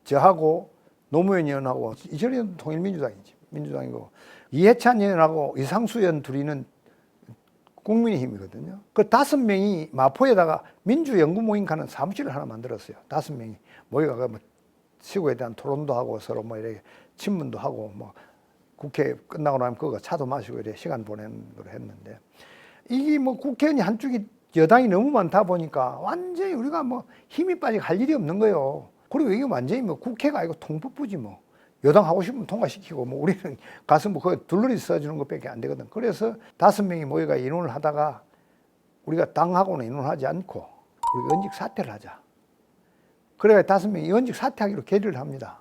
저하고 노무현 의원하고 이철희 의원 통일민주당이지. 민주당이고 이해찬 의원하고 이상수 의원 둘이는 국민의힘이거든요. 그 5명이 마포에다가 민주연구모임하는 사무실을 하나 만들었어요. 5명이 모여가 뭐 시국에 대한 토론도 하고 서로 뭐 이렇게 친문도 하고 뭐 국회 끝나고 나면 그거 차도 마시고 이렇게 시간 보내는 걸 했는데 이게 뭐 국회의원이 한쪽이 여당이 너무 많다 보니까 완전히 우리가 뭐 힘이 빠지고 할 일이 없는 거예요. 그리고 이게 완전히 뭐 국회가 아니고 통법부지 뭐. 여당 하고 싶으면 통과시키고 뭐 우리는 가서 뭐 그 둘러리 써주는 것밖에 안 되거든. 그래서 5명이 모여가 의논을 하다가 우리가 당하고는 의논하지 않고 우리 의원직 사퇴를 하자. 그래가 5명이 의원직 사퇴하기로 결의를 합니다.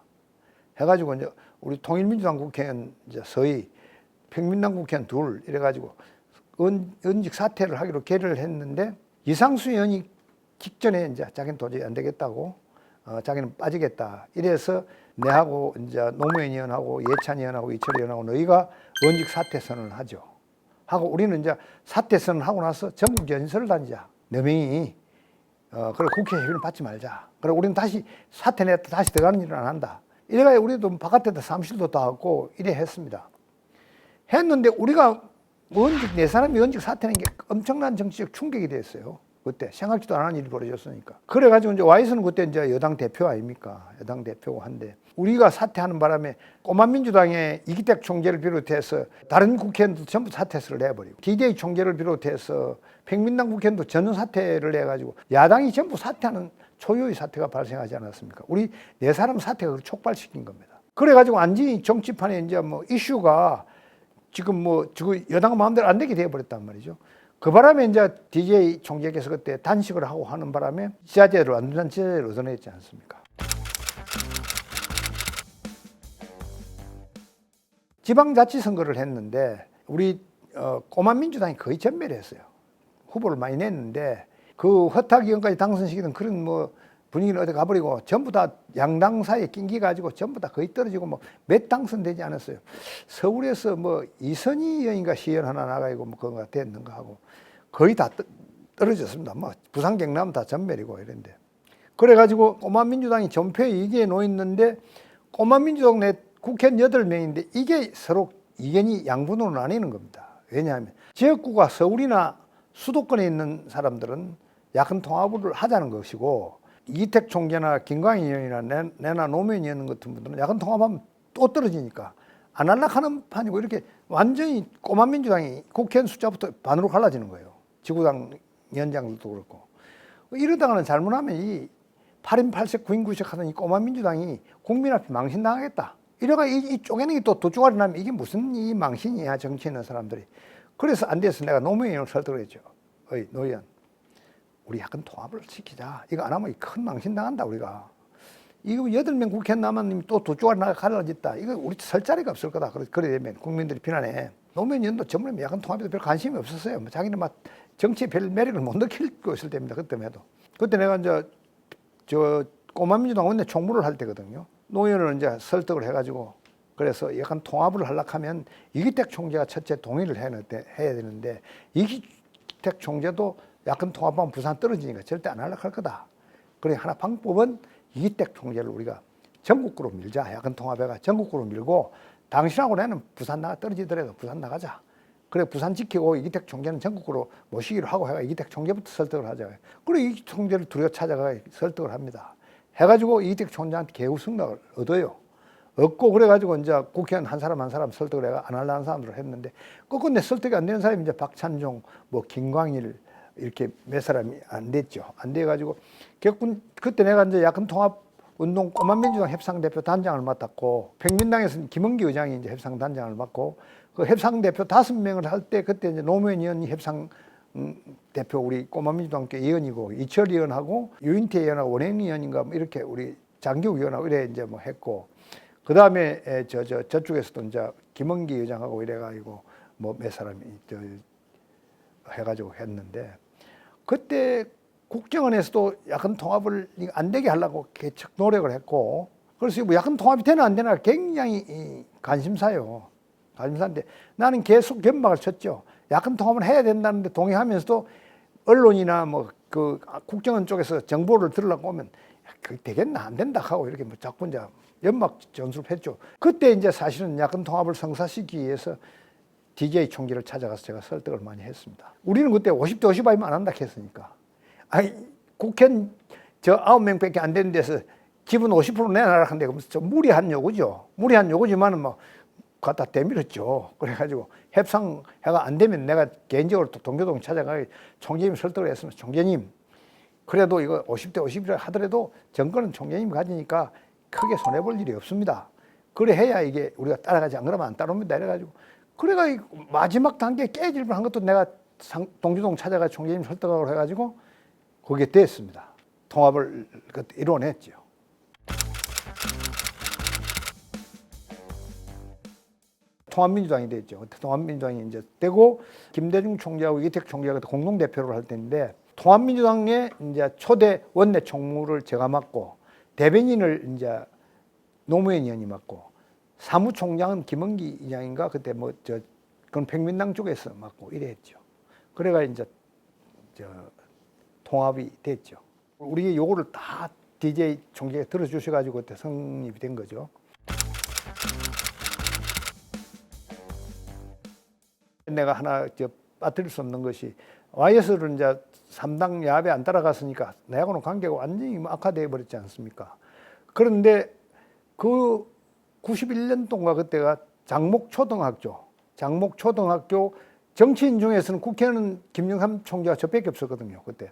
해가지고 이제 우리 통일민주당 국회의원 이제 서희, 평민당 국회의원 둘 이래가지고 의원직 사퇴를 하기로 결의를 했는데 이상수 의원이 직전에 이제 자기는 도저히 안 되겠다고 자기는 빠지겠다. 이래서 내하고 이제 노무현 의원하고 예찬 의원하고 이철희 의원하고 너희가 의원직 사퇴 선언을 하죠. 하고 우리는 이제 사퇴 선언을 하고 나서 전국 연설을 다니자. 4명이 그래 국회 협의를 받지 말자. 그래 우리는 다시 사퇴 냈다 다시 들어가는 일은 안 한다. 이래가 우리도 바깥에다 사무실도 다 갖고 이래 했습니다. 했는데 우리가 의원직 4사람이 의원직 사퇴하는 게 엄청난 정치적 충격이 됐어요. 그때 생각지도 않은 일이 벌어졌으니까. 그래가지고 이제 와이스는 그때 이제 여당 대표 아닙니까? 여당 대표고 한데 우리가 사퇴하는 바람에 꼬만민주당의 이기택 총재를 비롯해서 다른 국회의원도 전부 사퇴를 해버리고 DJ 총재를 비롯해서 평민당 국회의원도 전원 사퇴를 해가지고 야당이 전부 사퇴하는 초유의 사태가 발생하지 않았습니까? 우리 4사람 사퇴가 촉발시킨 겁니다. 그래가지고 완전히 정치판에 이제 뭐 이슈가 지금 뭐 여당 마음대로 안 되게 되어버렸단 말이죠. 그 바람에 이제 DJ 총재께서 그때 단식을 하고 하는 바람에 지자체를 완전한 지자체를 얻어냈지 않습니까? 지방자치선거를 했는데 우리 꼬만민주당이 거의 전멸을 했어요. 후보를 많이 냈는데 그 허탁 의원까지 당선시키던 그런 뭐 분위기는 어디 가버리고 전부 다 양당 사이에 낑기 가지고 전부 다 거의 떨어지고 뭐 몇 당선되지 않았어요. 서울에서 뭐 이선희 의원인가 시의원 하나 나가고 뭐 그런가 됐는가 하고 거의 다 떨어졌습니다. 뭐 부산 경남 다 전멸이고 이런데 그래가지고 꼬만민주당이 전표 2기에 놓였는데 꼬만민주당 내 국회의원 8명인데 이게 서로 이견이 양분으로 나뉘는 겁니다. 왜냐하면 지역구가 서울이나 수도권에 있는 사람들은 야권 통합을 하자는 것이고 이택 총재나 김광희 의원이나 내나 노무현 의원 같은 분들은 야권 통합하면 또 떨어지니까 안 할락 하는 판이고 이렇게 완전히 꼬만민주당이 국회의원 숫자부터 반으로 갈라지는 거예요. 지구당 위원장들도 그렇고. 이러다가는 잘못하면 이 8인 8색 9인 9색 하던 이 꼬만민주당이 국민 앞에 망신당하겠다. 이래가 이 쪼개는 게 또 도주가리 나면 이게 무슨 이 망신이야 정치에 있는 사람들이. 그래서 안 돼서 내가 노무현 의원을 설득을 했죠. 어이 노 의원 우리 약간 통합을 시키자. 이거 안 하면 큰 망신 당한다 우리가. 이거 8명 국회의원 남았는데 또 도주가리 나가 갈라졌다. 이거 우리 설 자리가 없을 거다. 그래 되면 국민들이 비난해. 노무현 의원도 전문에 약간 통합에도 별 관심이 없었어요. 뭐 자기는 막 정치에 별 매력을 못 느낄 것일 때입니다. 그때만 해도. 그때 내가 이제 저 꼬만민주당 원내 총무를 할 때거든요. 노 의원을 이제 설득을 해가지고 그래서 약간 통합을 하려고 하면 이기택 총재가 첫째 동의를 해야 되는데 이기택 총재도 약간 통합하면 부산 떨어지니까 절대 안 하려고 할 거다. 그래 하나 방법은 이기택 총재를 우리가 전국구로 밀자. 약간 통합해가 전국구로 밀고 당신하고 나는 부산 나가 떨어지더라도 부산 나가자. 그래 부산 지키고 이기택 총재는 전국구로 모시기로 하고 해가 이기택 총재부터 설득을 하자. 그래 이기택 총재를 둘이가 찾아가 설득을 합니다. 해가지고 이기택 총재한테 개우 승낙을 얻어요. 얻고 그래가지고 이제 국회의원 한 사람 설득을 해가 안 하려는 사람들을 했는데 끝끝내 설득이 안 되는 사람이 이제 박찬종, 뭐 김광일 이렇게 몇 사람이 안 됐죠. 안 돼가지고 결국 그때 내가 이제 야권 통합 운동 꼬만민주당 협상대표 단장을 맡았고 평민당에서는 김은기 의장이 이제 협상 단장을 맡고 그 협상대표 5명을 할 때 그때 이제 노무현 의원이 협상 대표 우리 꼬만민주당께 의원이고 이철 의원하고 유인태 의원하고 원행리 의원인가 뭐 이렇게 우리 장기욱 의원하고 이래 이제 뭐 했고 그 다음에 저쪽에서도 이제 김은기 의장하고 이래가지고 뭐 몇 사람이 해가지고 했는데 그때 국정원에서도 야권 통합을 안 되게 하려고 개척 노력을 했고 그래서 뭐 야권 통합이 되나 안 되나 굉장히 관심사요. 관심사인데 나는 계속 견박을 쳤죠. 야권 통합을 해야 된다는데 동의하면서도 언론이나 뭐 그 국정원 쪽에서 정보를 들으려고 하면 그 되겠나 안 된다 하고 이렇게 뭐 자꾸 이제 연막 전술을 했죠. 그때 이제 사실은 야권 통합을 성사시키기 위해서 DJ 총재를 찾아가서 제가 설득을 많이 했습니다. 우리는 그때 50대 50이면 안 한다 했으니까. 아니 국회는 저 9명밖에 안 되는 데서 기분 50% 내놔라 하는데 좀 무리한 요구죠. 무리한 요구지만은 뭐 갖다 대밀었죠. 그래가지고 협상회가 안 되면 내가 개인적으로 또 동교동 찾아가 총재님 설득을 했습니다. 총재님 그래도 이거 50대 50이라 하더라도 정권은 총재님 가지니까 크게 손해볼 일이 없습니다. 그래 해야 이게 우리가 따라가지 안 그러면 안 따라옵니다. 이래가지고 그래가 마지막 단계에 깨질 뻔한 것도 내가 동주동 찾아가 총재님 설득하고 해가지고 그게 됐습니다. 통합을 이뤄냈죠. 통합민주당이 됐죠. 통합민주당이 이제 되고 김대중 총재하고 이택 총재가 공동 대표를 할 때인데 통합민주당의 이제 초대 원내 총무를 제가 맡고 대변인을 이제 노무현 의원이 맡고 사무총장은 김은기 의장인가 그때 그건 백민당 쪽에서 맡고 이랬죠. 그래가 이제 통합이 됐죠. 우리 요거를 다 DJ 총재가 들어주셔가지고 그때 성립이 된 거죠. 내가 하나 빠뜨릴 수 없는 것이 YS를 이제 3당 야합에 안 따라갔으니까 내하고는 관계가 완전히 악화되어 버렸지 않습니까? 그런데 그 91년 동안 그때가 장목초등학교 정치인 중에서는 국회는 김영삼 총재가 저밖에 없었거든요. 그때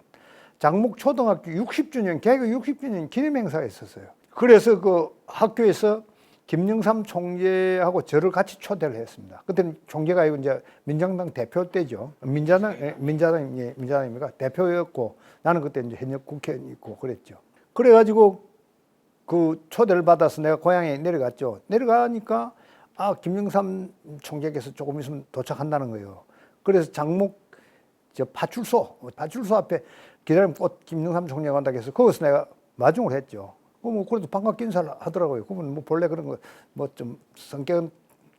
장목초등학교 60주년 개교 60주년 기념 행사가 있었어요. 그래서 그 학교에서 김영삼 총재하고 저를 같이 초대를 했습니다. 그때는 총재가 아니고 이제 민정당 대표 때죠. 민자당입니까? 대표였고 나는 그때 이제 현역 국회의원 있고 그랬죠. 그래가지고 그 초대를 받아서 내가 고향에 내려갔죠. 내려가니까 김영삼 총재께서 조금 있으면 도착한다는 거예요. 그래서 장목 파출소 앞에 기다리면 곧 김영삼 총재가 간다고 해서 거기서 내가 마중을 했죠. 그래도 반갑게 인사를 하더라고요. 그분 본래 그런 거 좀 성격은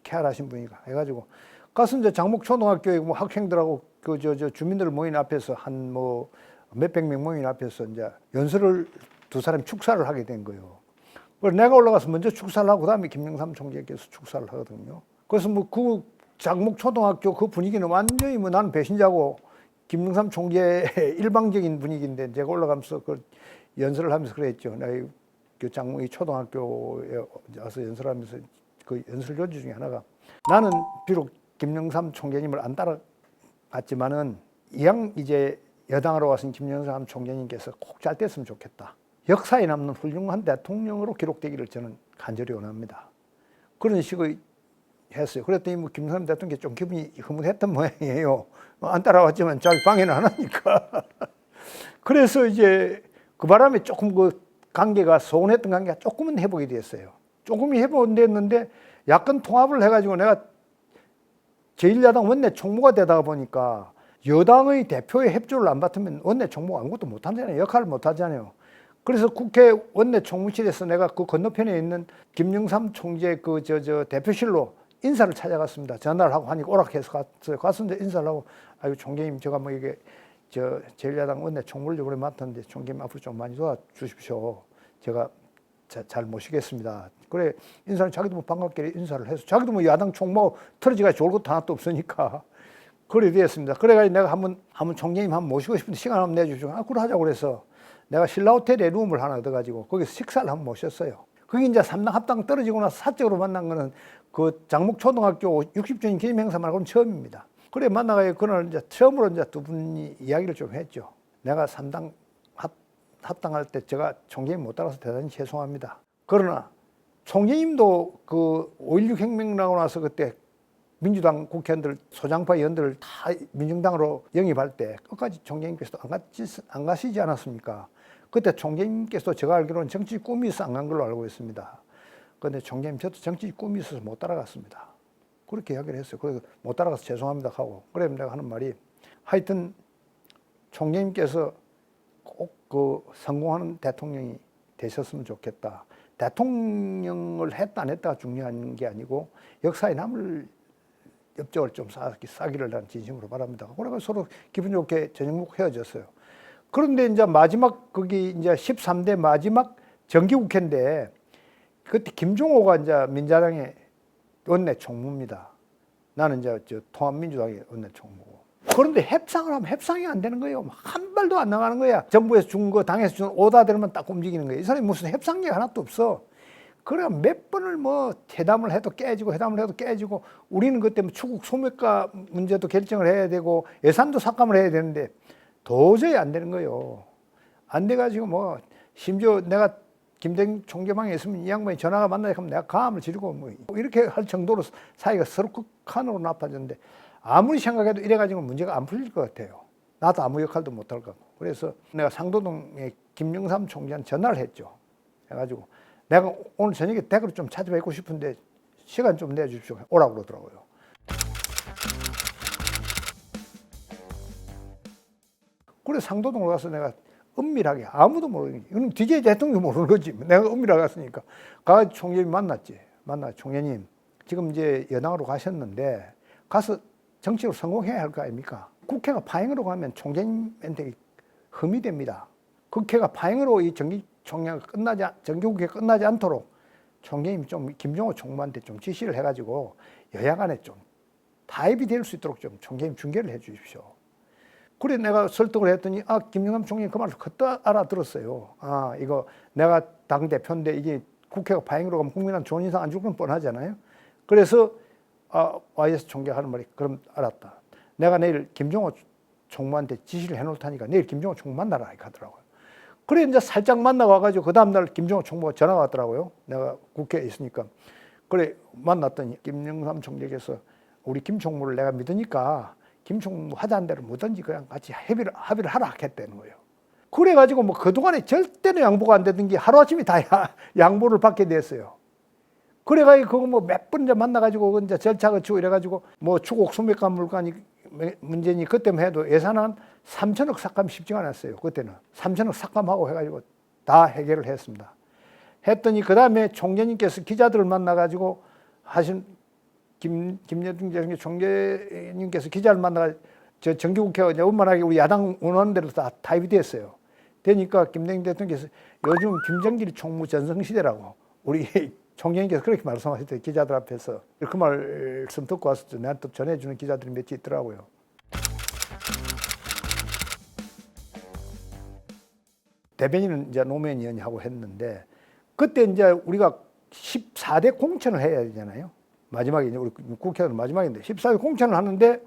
쾌활하신 분이가 해가지고 가서 이제 장목초등학교에 학생들하고 주민들 모인 앞에서 한 몇백 명 모인 앞에서 이제 연설을 두 사람이 축사를 하게 된 거예요. 그래서 내가 올라가서 먼저 축사를 하고 그다음에 김영삼 총재께서 축사를 하거든요. 그래서 그 장목초등학교 그 분위기는 완전히 나는 배신자고 김영삼 총재의 일방적인 분위기인데 제가 올라가면서 그 연설을 하면서 그랬죠. 내가 장목이 초등학교에 와서 연설하면서 그 연설 요지 중에 하나가 나는 비록 김영삼 총재님을 안 따라갔지만은 이왕 이제 여당으로 와서 김영삼 총재님께서 꼭 잘 됐으면 좋겠다. 역사에 남는 훌륭한 대통령으로 기록되기를 저는 간절히 원합니다. 그런 식의 했어요. 그랬더니 김영삼 대통령이 좀 기분이 흐뭇했던 모양이에요. 안 따라왔지만 자기 방해는 안 하니까. 그래서 이제 그 바람에 조금 관계가 소원했던 관계가 조금은 회복이 됐어요. 조금이 회복은 됐는데 야권 통합을 해가지고 내가 제1야당 원내 총무가 되다가 보니까 여당의 대표의 협조를 안 받으면 원내 총무가 아무것도 못하잖아요. 역할을 못하잖아요. 그래서 국회 원내 총무실에서 내가 그 건너편에 있는 김영삼 총재 대표실로 인사를 찾아갔습니다. 전화를 하고 하니까 오락해서 갔어요. 가서 이제 인사를 하고 아유 총재님 제가 이게 제1야당 원내 총무를 이번에 맡았는데 총재님 앞으로 좀 많이 도와주십시오. 제가 잘 모시겠습니다. 그래 인사는 자기도 반갑게 인사를 해서 자기도 야당 총무 틀어지가 좋을 것도 하나도 없으니까 그래 되었습니다. 그래가지고 내가 한번 총재님 한번 모시고 싶은데 시간 한번 내주시고 그래 하자고 그래서 내가 신라호텔에 룸을 하나 얻어가지고 거기서 식사를 한번 모셨어요. 그게 이제 3당 합당 떨어지고 나서 사적으로 만난 거는 그 장목초등학교 60주년 기념 행사 말고는 처음입니다. 그래 만나가지고 그날 이제 처음으로 이제 두 분이 이야기를 좀 했죠. 내가 3당 합당할 때 제가 총재님 못 따라서 대단히 죄송합니다. 그러나 총재님도 그 5.16 혁명 나고 나서 그때 민주당 국회의원들 소장파 의원들을 다 민정당으로 영입할 때 끝까지 총재님께서도 안 가시지 않았습니까? 그때 총재님께서도 제가 알기로는 정치 꿈이 있어 안 간 걸로 알고 있습니다. 그런데 총재님 저도 정치 꿈이 있어서 못 따라갔습니다. 그렇게 이야기를 했어요. 그래서 못 따라가서 죄송합니다 하고 그래 내가 하는 말이 하여튼 총재님께서 꼭 그 성공하는 대통령이 되셨으면 좋겠다. 대통령을 했다 안 했다가 중요한 게 아니고 역사에 남을 업적을 좀 쌓기를 난 진심으로 바랍니다. 그래서 서로 기분 좋게 저녁 먹고 헤어졌어요. 그런데 이제 마지막 거기 이제 13대 마지막 정기국회인데 그때 김종호가 이제 민자당의 원내 총무입니다. 나는 이제 저 통합민주당의 원내 총무고. 그런데 협상을 하면 협상이 안 되는 거예요. 한 발도 안 나가는 거야. 정부에서 준 거, 당에서 준 오다들만 딱 움직이는 거예요. 이 사람이 무슨 협상력이 하나도 없어. 그래 몇 번을 뭐 회담을 해도 깨지고 회담을 해도 깨지고 우리는 그때 뭐 추국 소멸가 문제도 결정을 해야 되고 예산도 삭감을 해야 되는데 도저히 안 되는 거예요. 안 돼가지고 뭐 심지어 내가 김대중 총재방에 있으면 이 양반이 전화가 만나야 하면 내가 감을 지르고 뭐 이렇게 할 정도로 사이가 서로 극한으로 나빠졌는데 아무리 생각해도 이래가지고 문제가 안 풀릴 것 같아요. 나도 아무 역할도 못할 것 같고. 그래서 내가 상도동에 김영삼 총재한테 전화를 했죠. 해가지고 내가 오늘 저녁에 댁으로 좀 찾아뵙고 싶은데 시간 좀 내주십시오. 오라고 그러더라고요. 그래 상도동으로 가서 내가 은밀하게 아무도 모르는 게 이건 DJ 대통령도 모르는 거지. 내가 은밀하게 갔으니까 가서 총재님 만났지. 총재님 지금 이제 연항으로 가셨는데 가서 정치로 성공해야 할 거 아닙니까? 국회가 파행으로 가면 총재님한테 흠이 됩니다. 국회가 파행으로 이 정기국회 끝나지 않도록 총재님이 좀 김종호 총무한테 좀 지시를 해가지고 여야 간에 좀 타협이 될 수 있도록 좀 총재님 중개를 해 주십시오. 그래 내가 설득을 했더니 김영삼 총리 그 말을 그때 알아들었어요. 이거 내가 당대표인데 이게 국회가 파행으로 가면 국민한테 좋은 인상 안 줄 건 뻔하잖아요. 그래서 YS 총재가 하는 말이 그럼 알았다. 내가 내일 김종호 총무한테 지시를 해놓을 테니까 내일 김종호 총무 만나라 이렇게 하더라고요. 그래 이제 살짝 만나고 와가지고 그 다음날 김종호 총무가 전화가 왔더라고요. 내가 국회에 있으니까. 그래 만났더니 김영삼 총재께서 우리 김 총무를 내가 믿으니까 김 총무 하자는 대로 뭐든지 그냥 같이 합의를 하라 했다는 거예요. 그래가지고 뭐 그동안에 절대로 양보가 안 되던 게 하루아침에 다 양보를 받게 됐어요. 그래가지고 그거 뭐 몇 번 이제 만나가지고 이제 절차 거치고 이래가지고 뭐 추곡 소멸가 물관이 문제니 그때만 해도 예산 한 3천억 삭감 쉽지가 않았어요. 그때는 3천억 삭감하고 해가지고 다 해결을 했습니다. 했더니 그 다음에 총재님께서 기자들을 만나가지고 하신 김여중 총재님께서 기자를 만나가지고 저 정기국회가 이제 원만하게 우리 야당 원하는 대로 다 타입이 됐어요. 되니까 김대중 대통령께서 요즘 김정길 총무 전성시대라고 우리 총재님께서 그렇게 말씀하셨대요. 기자들 앞에서. 그 말씀 듣고 와서 나한테 전해주는 기자들이 몇 있더라고요. 대변인은 이제 노무현 의원이 하고 했는데 그때 이제 우리가 14대 공천을 해야 되잖아요. 마지막에 이제 우리 국회의원 마지막인데 14대 공천을 하는데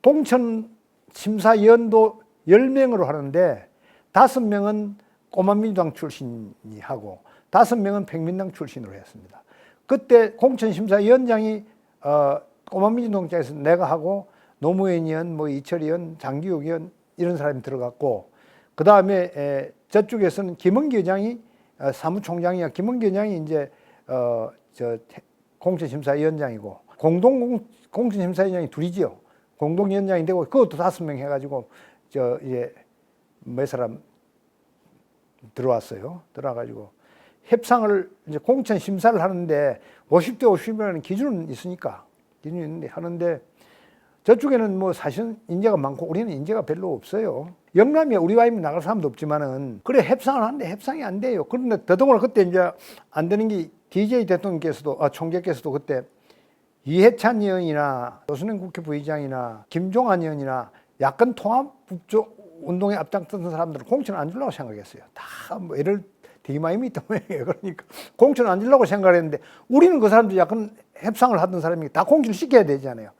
공천 심사위원도 10명으로 하는데 5명은 꼬만민주당 출신이 하고 5명은 백민당 출신으로 했습니다. 그때 공천심사위원장이 꼬만민주당 쪽에서 내가 하고 노무현 의원, 뭐 이철 의원, 장기욱 의원 이런 사람이 들어갔고 그 다음에 저쪽에서는 김은기 의장이 사무총장이야. 김은기 의장이 이제 저 공천심사위원장이고 공천심사위원장이 둘이지요. 공동위원장이 되고 그것도 5명 해가지고 저 이제 몇 사람 들어와가지고 협상을 이제 공천 심사를 하는데 50대 50이라는 기준은 있으니까 기준이 있는데 하는데 저쪽에는 뭐 사실 인재가 많고 우리는 인재가 별로 없어요. 영남에 우리 와이프 나갈 사람도 없지만은 그래 협상을 하는데 협상이 안 돼요. 그런데 더더구나 그때 이제 안 되는 게 DJ 대통령께서도 총재께서도 그때 이해찬 의원이나 조순행 국회 부의장이나 김종환 의원이나 야권 통합 북쪽 운동에 앞장섰던 사람들은 공천 안 주려고 생각했어요. 다 뭐 애를 되게 많이 믿던 모양이에요. 그러니까 공천 안 주려고 생각했는데 우리는 그 사람들 약간 협상을 하던 사람이 다 공천을 시켜야 되잖아요.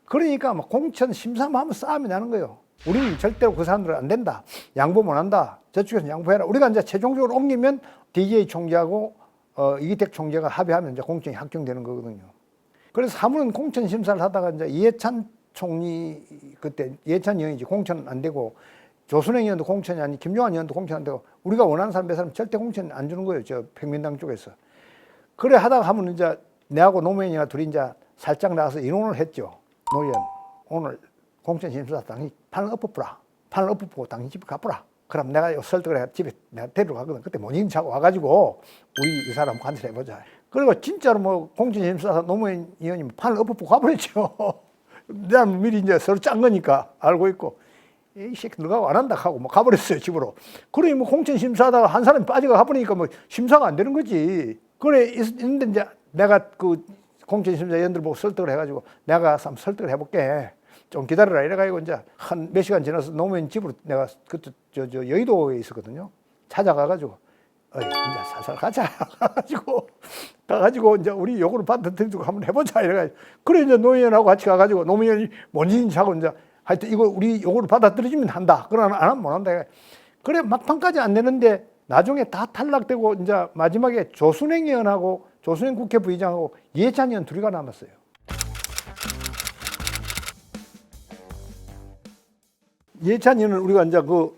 그러니까 막 공천 심사만 하면 싸움이 나는 거예요. 우리는 절대로 그 사람들은 안 된다. 양보 못 한다. 저쪽에서 양보해라. 우리가 이제 최종적으로 옮기면 DJ 총재하고 이기택 총재가 합의하면 이제 공천이 확정되는 거거든요. 그래서 사무는 공천 심사를 하다가 이제 이해찬 총리 그때 이해찬 의원이 공천 안 되고 조순행 의원도 공천이 아니 김종환 의원도 공천 안 되고 우리가 원하는 사람 몇 사람 절대 공천 안 주는 거예요. 저 백민당 쪽에서. 그래 하다가 하면 이제 내하고 노무현이가 둘이 이제 살짝 나가서 인원을 했죠. 노무현 오늘 공천 심사 당신 판을 엎어보라. 판을 엎어보고 당신 집에 가보라. 그럼 내가 설득을 해 집에 내가 데려가거든. 그때 모닝 차고 와가지고 우리 이 사람 관찰해 보자. 그리고 진짜로 뭐 공천 심사 노무현 의원님 판을 엎어보고 가버렸죠. 내가 미리 이제 서로 짠 거니까 알고 있고 이 새끼 너가 안 한다 하고 뭐 가버렸어요, 집으로. 그러니 뭐 공천 심사하다가 한 사람이 빠져가 가버리니까 뭐 심사가 안 되는 거지. 그래 있는데 이제 내가 그 공천 심사 연들 보고 설득을 해가지고 내가 한번 설득을 해볼게. 좀 기다려라 이래가지고 이제 한 몇 시간 지나서 노무현 집으로 내가 그때 저 여의도에 있었거든요. 찾아가가지고 이제 살살 가자 가가지고 이제 우리 요구를 받아들이고 한번 해보자 이래가지고 그래 이제 노무현하고 같이 가가지고 노무현이 뭔지 하고 이제 하여튼 이거 우리 요구를 받아들여주면 한다. 그러나 안 하면 못 한다. 그래 막판까지 안 되는데 나중에 다 탈락되고 이제 마지막에 조순행 의원하고 조순행 국회 부의장하고 이해찬 의원 둘이가 남았어요. 이해찬 의원은 우리가 이제 그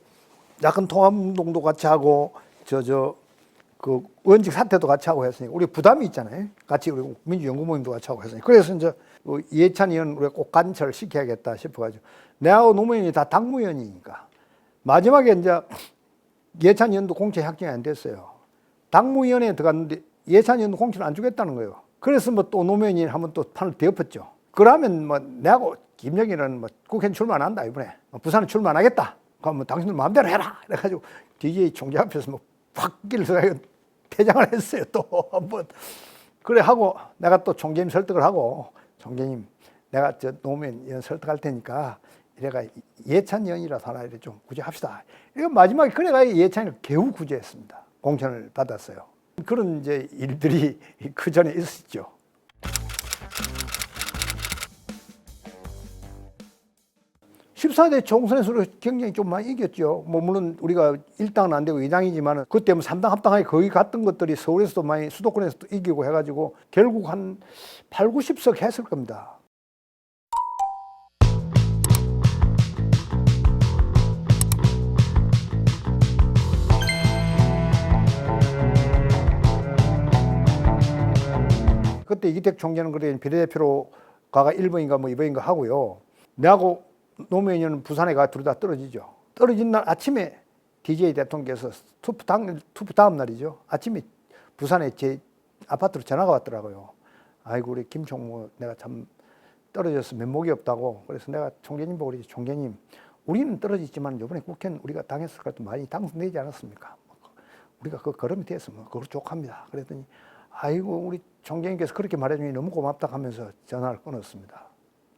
약간 통합운동도 같이 하고 그 원직 사퇴도 같이 하고 했으니까 우리 부담이 있잖아요. 같이 우리 민주연구 모임도 같이 하고 했으니까 그래서 이제 이해찬 의원 우리가 꼭 관철 시켜야겠다 싶어가지고 내하고 노무현이 다 당무위원이니까 마지막에 이제 이해찬 의원도 공천 확정이 안 됐어요. 당무위원회에 들어갔는데 이해찬 의원도 공천을 안 주겠다는 거예요. 그래서 뭐 또 노무현이 한번 또 판을 뒤엎었죠. 그러면 뭐 내하고 김정일은 뭐 국회에 출마 안 한다 이번에 부산에 출마 안 하겠다. 그럼 뭐 당신들 마음대로 해라. 그래가지고 DJ 총재 앞에서 뭐 확 길서 퇴장을 했어요. 또 한번 그래 하고 내가 또 총재님 설득을 하고 총재님 내가 저 노무현 의원 설득할 테니까 이래가 이해찬 의원이라도 하나 이래 좀 구제합시다. 이거 마지막에 그래가 이해찬을 겨우 구제했습니다. 공천을 받았어요. 그런 이제 일들이 그 전에 있었죠. 14대 총선에서 경쟁이 좀 많이 이겼죠. 뭐 물론 우리가 1당은 안 되고 2당이지만 그때 뭐 3당 합당하게 거의 갔던 것들이 서울에서도 많이 수도권에서도 이기고 해가지고 결국 한 8, 90석 했을 겁니다. 그때 이기택 총재는 그래 비례대표로 가가 1번인가 뭐 2번인가 하고요. 내하고 노무현 의원은 부산에 가 둘 다 떨어지죠. 떨어진 날 아침에 DJ 대통령께서 투표 다음 날이죠. 아침에 부산에 제 아파트로 전화가 왔더라고요. 아이고 우리 김총무 내가 참 떨어져서 면목이 없다고. 그래서 내가 총재님 보고 그러지. 총재님 우리는 떨어지지만 이번에 국회는 우리가 당에서 그래도 많이 당선되지 않았습니까? 우리가 그 걸음이 됐으면 그걸 족합니다. 그랬더니 아이고 우리 총재님께서 그렇게 말해주니 너무 고맙다 하면서 전화를 끊었습니다.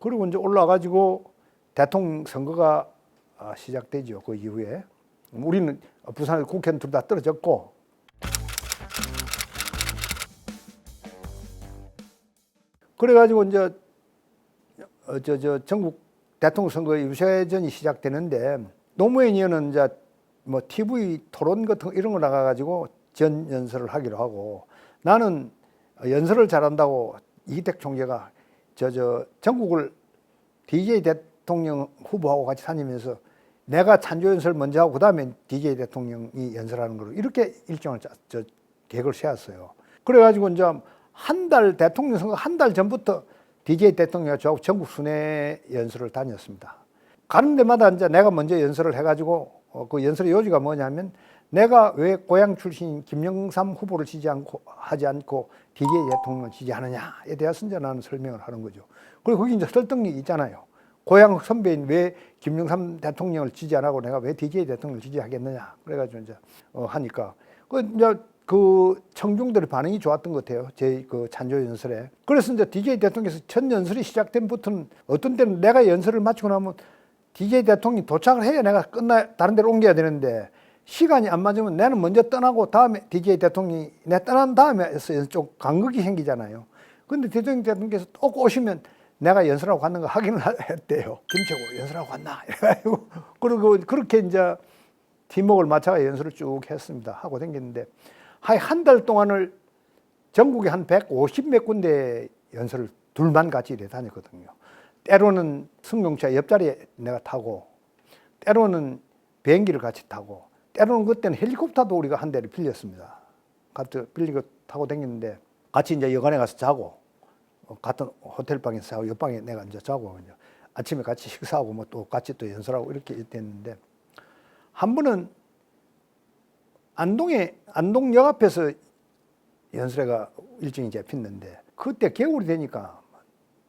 그리고 이제 올라가지고 대통령 선거가 시작되죠. 그 이후에 우리는 부산에 국회는 둘 다 떨어졌고 그래가지고 이제 전국 대통령 선거 유세전이 시작되는데 노무현 의원은 이제 뭐 TV 토론 같은 거 이런 거 나가가지고 전 연설을 하기로 하고 나는 연설을 잘한다고 이기택 총재가 전국을 DJ 대통령 후보하고 같이 다니면서 내가 찬조 연설 먼저 하고 그다음에 DJ 대통령이 연설하는 거로 이렇게 일정을 계획을 세웠어요. 그래가지고 이제 한 달 대통령 선거 한 달 전부터 DJ 대통령과 저하고 전국 순회 연설을 다녔습니다. 가는 데마다 이제 내가 먼저 연설을 해가지고 그 연설의 요지가 뭐냐면 내가 왜 고향 출신인 김영삼 후보를 하지 않고 DJ 대통령을 지지하느냐에 대해서 이제 나는 설명을 하는 거죠. 그리고 거기 이제 설득력이 있잖아요. 고향 선배인 왜 김영삼 대통령을 지지 안 하고 내가 왜 DJ 대통령을 지지하겠느냐. 그래가지고 이제 하니까 그 청중들의 반응이 좋았던 것 같아요. 제 그 찬조 연설에. 그래서 이제 DJ 대통령께서 첫 연설이 시작된부터는 어떤 때는 내가 연설을 마치고 나면 DJ 대통령이 도착을 해야 내가 다른 데로 옮겨야 되는데 시간이 안 맞으면 나는 먼저 떠나고 다음에 DJ 대통령이 내 떠난 다음에 좀 간극이 생기잖아요. 근데 대통령께서 또 오시면 내가 연설하고 갔는 거 확인을 했대요. 김철구 연설하고 갔나? 이래가지고 그리고 그렇게 이제 팀워크를 맞춰가 연설을 쭉 했습니다. 하고 다녔는데 한 달 동안을 전국에 한 150몇 군데 연설을 둘만 같이 이래 다녔거든요. 때로는 승용차 옆자리에 내가 타고 때로는 비행기를 같이 타고 때로는 그때는 헬리콥터도 우리가 한 대를 빌렸습니다. 같이 빌리고 타고 다녔는데 같이 이제 여관에 가서 자고 같은 호텔방에서 자고 옆방에 내가 이제 자고 이제 아침에 같이 식사하고 뭐 또 같이 또 연설하고 이렇게 됐는데 한 번은 안동역 앞에서 연설회가 일정이 잡혔는데 그때 겨울이 되니까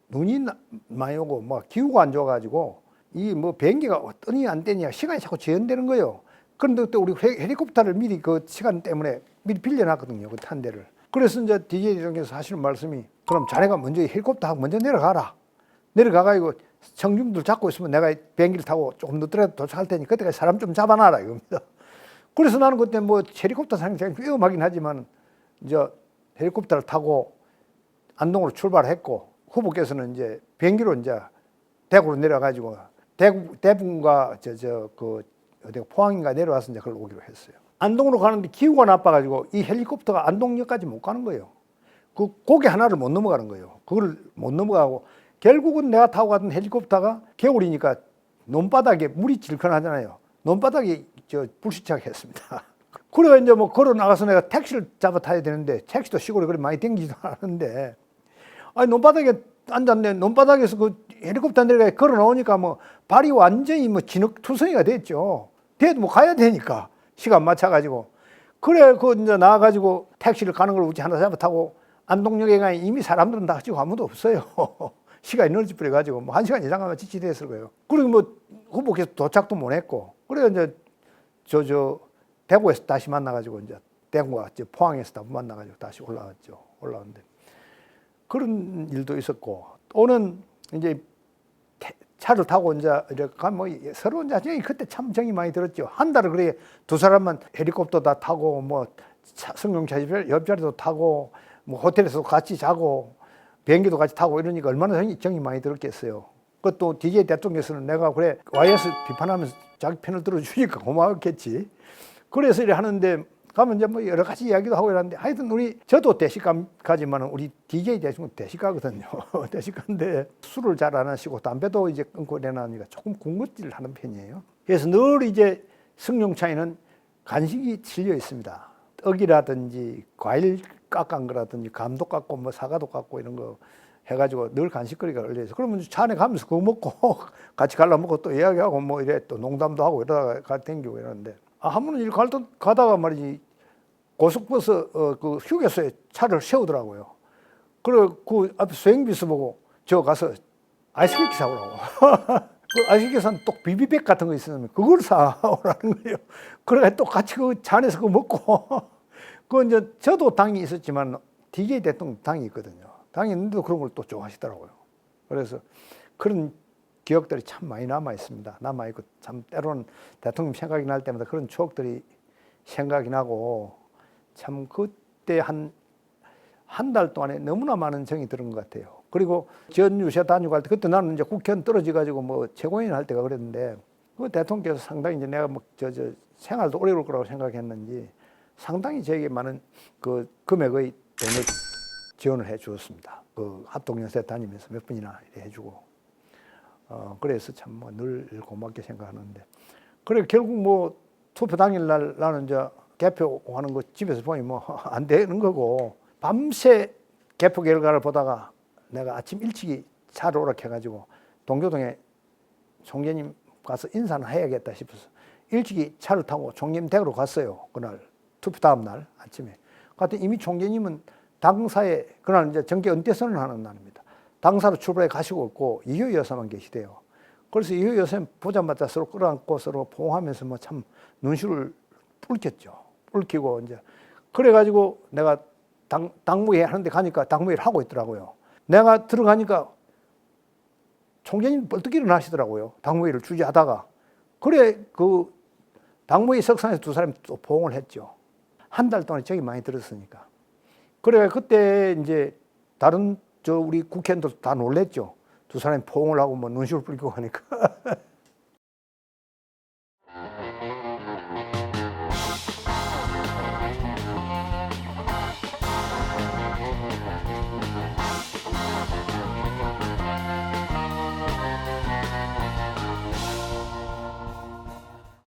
눈이 많이 오고 막 기후가 안 좋아가지고 이 뭐 비행기가 뜨니 안 뜨냐 시간이 자꾸 지연되는 거예요. 그런데 또 우리 헬리콥터를 미리 그 시간 때문에 미리 빌려놨거든요. 그 탄 대를. 그래서 이제 DJ 대통령께서 하시는 말씀이 그럼 자네가 먼저 헬리콥터하고 먼저 내려가라. 내려가가지고 청중들 잡고 있으면 내가 비행기를 타고 조금 늦더라도 도착할 테니 그때까지 사람 좀 잡아놔라 이겁니다. 그래서 나는 그때 뭐 헬리콥터 상승이 위험하긴 하지만 이제 헬리콥터를 타고 안동으로 출발했고 후보께서는 이제 비행기로 이제 대구로 내려가지고 대구가 그 어디 포항인가 내려와서 이제 그걸 오기로 했어요. 안동으로 가는데 기후가 나빠가지고 이 헬리콥터가 안동역까지 못 가는 거예요. 그 고개 하나를 못 넘어가는 거예요. 그걸 못 넘어가고 결국은 내가 타고 가던 헬리콥터가 겨울이니까 논바닥에 물이 질끈하잖아요. 논바닥에 불시착했습니다. 그래가 이제 뭐 걸어 나가서 내가 택시를 잡아 타야 되는데 택시도 시골에 그리 많이 댕기지도 않았는데 아니 논바닥에 앉았네. 논바닥에서 그 헬리콥터 내려가 걸어 나오니까 뭐 발이 완전히 뭐 진흙투성이가 됐죠. 돼도 뭐 가야 되니까 시간 맞춰가지고 그래 그 이제 나와가지고 택시를 가는 걸 우지 하나 잡아 타고 안동역에 가니 이미 사람들은 다 지고 아무도 없어요. 시간이 늦어져 버려가지고 뭐 1시간 이상 가면 지치됐을 거예요. 그리고 뭐 후보께서 도착도 못 했고 그래 이제 저 대구에서 다시 만나가지고 이제 대구가 포항에서 다 만나가지고 다시 올라왔죠. 올라왔는데 그런 일도 있었고 또는 이제 차를 타고 이제 이렇게 뭐 서로 이제 그때 참 정이 많이 들었죠. 한 달을 그래 두 사람만 헬리콥터 다 타고 뭐 승용차 옆자리도 타고 뭐 호텔에서 같이 자고 비행기도 같이 타고 이러니까 얼마나 정이 많이 들었겠어요. 그것도 DJ 대통령께서는 내가 그래 YS 비판하면서 자기 편을 들어주니까 고마웠겠지. 그래서 이래 하는데 가면 이제 뭐 여러 가지 이야기도 하고 이러는데 하여튼 저도 대식가지만 우리 DJ 대통령 대식가거든요. 대식가인데 술을 잘 안 하시고 담배도 이제 끊고 이래나니까 조금 군것질을 하는 편이에요. 그래서 늘 이제 승용차에는 간식이 실려 있습니다. 떡이라든지 과일 깎은 거라든지 감도 깎고 뭐 사과도 깎고 이런 거 해가지고 늘 간식거리가 걸려있어. 그러면 차 안에 가면서 그거 먹고 같이 갈라 먹고 또 이야기하고 뭐 이래 또 농담도 하고 이러다가 댕기고 이러는데 한 번은 가다가 말이지 고속버스 그 휴게소에 차를 세우더라고요. 그리고 그 앞에 수행비서 보고 저 가서 아이스크림 사오라고. 그 아이스크림 사는 또 비비백 같은 거 있으면 그걸 사오라는 거예요. 그래 또 같이 그 차 안에서 그거 먹고 그 이제 저도 당이 있었지만 DJ 대통령 당이 있거든요. 당이 있는데도 그런 걸 또 좋아하시더라고요. 그래서 그런 기억들이 참 많이 남아 있습니다. 남아 있고 참 때로는 대통령 생각이 날 때마다 그런 추억들이 생각이 나고 참 그때 한 달 동안에 너무나 많은 정이 들은 것 같아요. 그리고 전유세 다니고 할 때 그때 나는 이제 국회의원 떨어져 가지고 뭐 최고위원 할 때가 그랬는데 그 대통령께서 상당히 이제 내가 뭐 생활도 오래 올 거라고 생각했는지 상당히 저에게 많은 그 금액의 돈을 지원을 해 주었습니다. 그 합동연세 다니면서 몇 번이나 해주고 그래서 참 뭐 늘 고맙게 생각하는데 그래 결국 뭐 투표 당일날 나는 이제 개표하는 거 집에서 보니 뭐 안 되는 거고 밤새 개표 결과를 보다가 내가 아침 일찍이 차를 오락해가지고 동교동에 총재님 가서 인사는 해야겠다 싶어서 일찍이 차를 타고 총재님 댁으로 갔어요. 그날 투표 다음 날 아침에. 갔더니 이미 총재님은 당사에 그날 이제 정계 은퇴 선언하는 날입니다. 당사로 출발해 가시고 있고 이효 여사만 계시대요. 그래서 이효 여사는 보자마자 서로 끌어안고 서로 포옹하면서 뭐 참 눈시를 붉혔죠. 붉히고 이제 그래가지고 내가 당무회 하는데 가니까 당무회를 하고 있더라고요. 내가 들어가니까 총재님 벌떡 일어나시더라고요. 당무회를 주재하다가. 그래 그 당무회 석상에서 두 사람이 또 포옹을 했죠. 한 달 동안 정이 많이 들었으니까. 그래 그때 이제 다른 우리 국회의원들 다 놀랬죠. 두 사람이 포옹을 하고 뭐 눈시울 뿌리고 하니까.